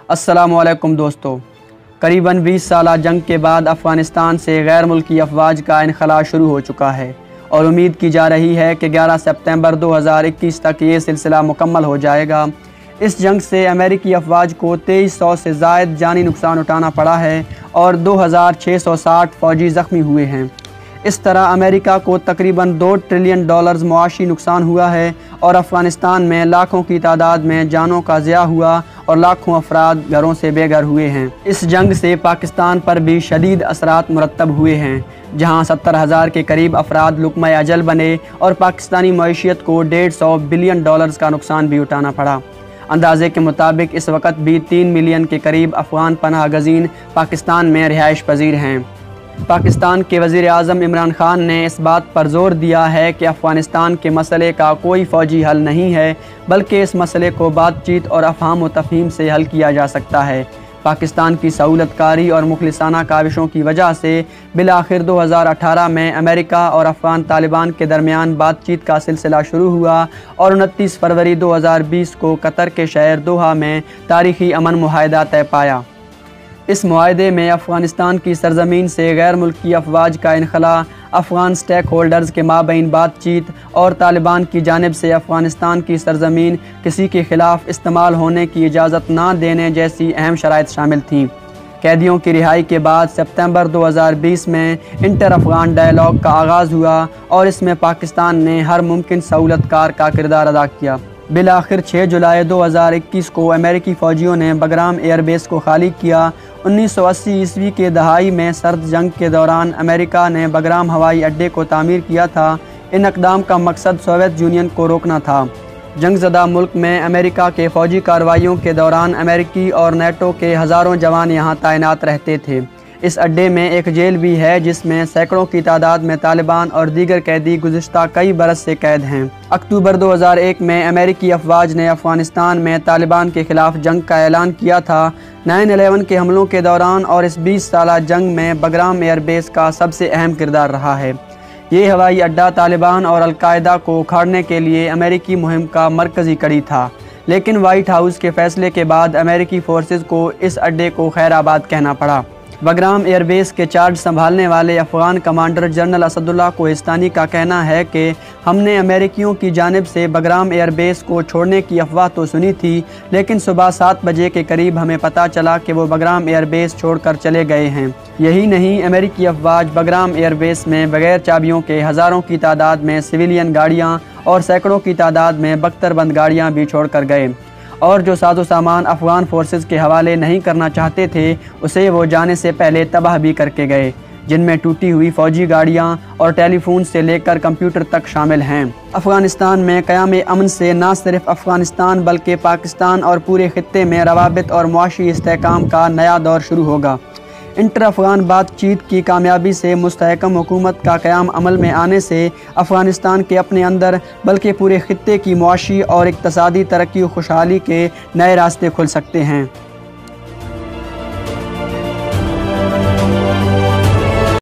अस्सलामु अलैकुम दोस्तों। करीबन 20 साल जंग के बाद अफ़गानिस्तान से गैर मुल्की अफवाज का इनखला शुरू हो चुका है और उम्मीद की जा रही है कि 11 सितंबर 2021 तक ये सिलसिला मुकम्मल हो जाएगा। इस जंग से अमेरिकी अफवाज को 2300 से ज़ायद जानी नुकसान उठाना पड़ा है और 2660 फ़ौजी ज़ख्मी हुए हैं। इस तरह अमेरिका को तकरीबन $2 ट्रिलियन मुआशी नुकसान हुआ है और अफ़गानिस्तान में लाखों की तादाद में जानों का ज़िया हुआ और लाखों अफराद घरों से बेघर हुए हैं। इस जंग से पाकिस्तान पर भी शदीद असरात मुरतब हुए हैं, जहां 70,000 के करीब अफराद लुक़्मा अजल बने और पाकिस्तानी मईशियत को $150 बिलियन का नुकसान भी उठाना पड़ा। अंदाजे के मुताबिक इस वक्त भी 3 मिलियन के करीब अफ़गान पनाह गज़ीन पाकिस्तान में रिहाइश पजीर हैं। पाकिस्तान के वज़ीर आज़म इमरान खान ने इस बात पर ज़ोर दिया है कि अफ़गानिस्तान के मसले का कोई फ़ौजी हल नहीं है, बल्कि इस मसले को बातचीत और अफ़हाम व तफ़हीम से हल किया जा सकता है। पाकिस्तान की सहूलतकारी और मुखलिसाना काविशों की वजह से बिलाखिर 2018 में अमेरिका और अफ़गान तालिबान के दरमियान बातचीत का सिलसिला शुरू हुआ और 29 फरवरी 2020 को कतर के शहर दोहा में तारीख़ी अमन मुआहदा तय पाया। इस मुआहदे में अफ़गानिस्तान की सरज़मीन से गैर मुल्की अफवाज का इनखला, अफ़गान स्टेक होल्डर्स के माबैन बातचीत और तालिबान की जानिब से अफ़गानिस्तान की सरज़मीन किसी के ख़िलाफ़ इस्तेमाल होने की इजाज़त ना देने जैसी अहम शराइत शामिल थीं। कैदियों की रिहाई के बाद सितंबर 2020 में इंटर अफ़गान डायलॉग का आगाज़ हुआ और इसमें पाकिस्तान ने हर मुमकिन सहूलतकार का किरदार अदा किया। बिलाखिर 6 जुलाई 2021 को अमेरिकी फ़ौजियों ने बगराम एयरबेस को खाली किया। 1980 ईस्वी के दहाई में सर्द जंग के दौरान अमेरिका ने बगराम हवाई अड्डे को तामीर किया था। इन इक़दाम का मकसद सोवियत यूनियन को रोकना था। जंगज़दा मुल्क में अमेरिका के फ़ौजी कार्रवाइयों के दौरान अमेरिकी और नेटो के हज़ारों जवान यहाँ तैनात रहते थे। इस अड्डे में एक जेल भी है जिसमें सैकड़ों की तादाद में तालिबान और दीगर कैदी गुज़िश्ता कई बरस से कैद हैं। अक्टूबर 2001 में अमेरिकी अफवाज ने अफ़गानिस्तान में तालिबान के ख़िलाफ़ जंग का ऐलान किया था। 9/11 के हमलों के दौरान और इस 20 साल जंग में बगराम एयरबेस का सबसे अहम किरदार रहा है। ये हवाई अड्डा तालिबान और अलकायदा को उखाड़ने के लिए अमेरिकी मुहिम का मरकज़ी कड़ी था, लेकिन वाइट हाउस के फ़ैसले के बाद अमेरिकी फ़ोर्सेस को इस अड्डे को खैराबाद कहना पड़ा। बगराम एयरबेस के चार्ज संभालने वाले अफ़गान कमांडर जनरल असदुल्ला कोहिस्तानी का कहना है कि हमने अमेरिकियों की जानिब से बगराम एयरबेस को छोड़ने की अफवाह तो सुनी थी, लेकिन सुबह 7 बजे के करीब हमें पता चला कि वो बगराम एयरबेस छोड़कर चले गए हैं। यही नहीं, अमेरिकी अफवाज बगराम एयरबेस में बगैर चाबियों के हज़ारों की तादाद में सिविलियन गाड़ियाँ और सैकड़ों की तादाद में बख्तरबंद गाड़ियाँ भी छोड़ कर गए और जो साजो सामान अफ़गान फोर्सेस के हवाले नहीं करना चाहते थे उसे वो जाने से पहले तबाह भी करके गए, जिनमें टूटी हुई फ़ौजी गाड़ियाँ और टेलीफोन से लेकर कंप्यूटर तक शामिल हैं। अफ़गानिस्तान में क़याम अमन से न सिर्फ अफ़गानिस्तान बल्कि पाकिस्तान और पूरे ख़ित्ते में रवाबित और मुआशी इस्तेहकाम का नया दौर शुरू होगा। इंटर अफ़गान बातचीत की कामयाबी से मुस्तहकम हुकूमत का क़याम अमल में आने से अफ़गानिस्तान के अपने अंदर बल्कि पूरे ख़ित्ते की मुआशी और इक़्तिसादी तरक्की और खुशहाली के नए रास्ते खुल सकते हैं।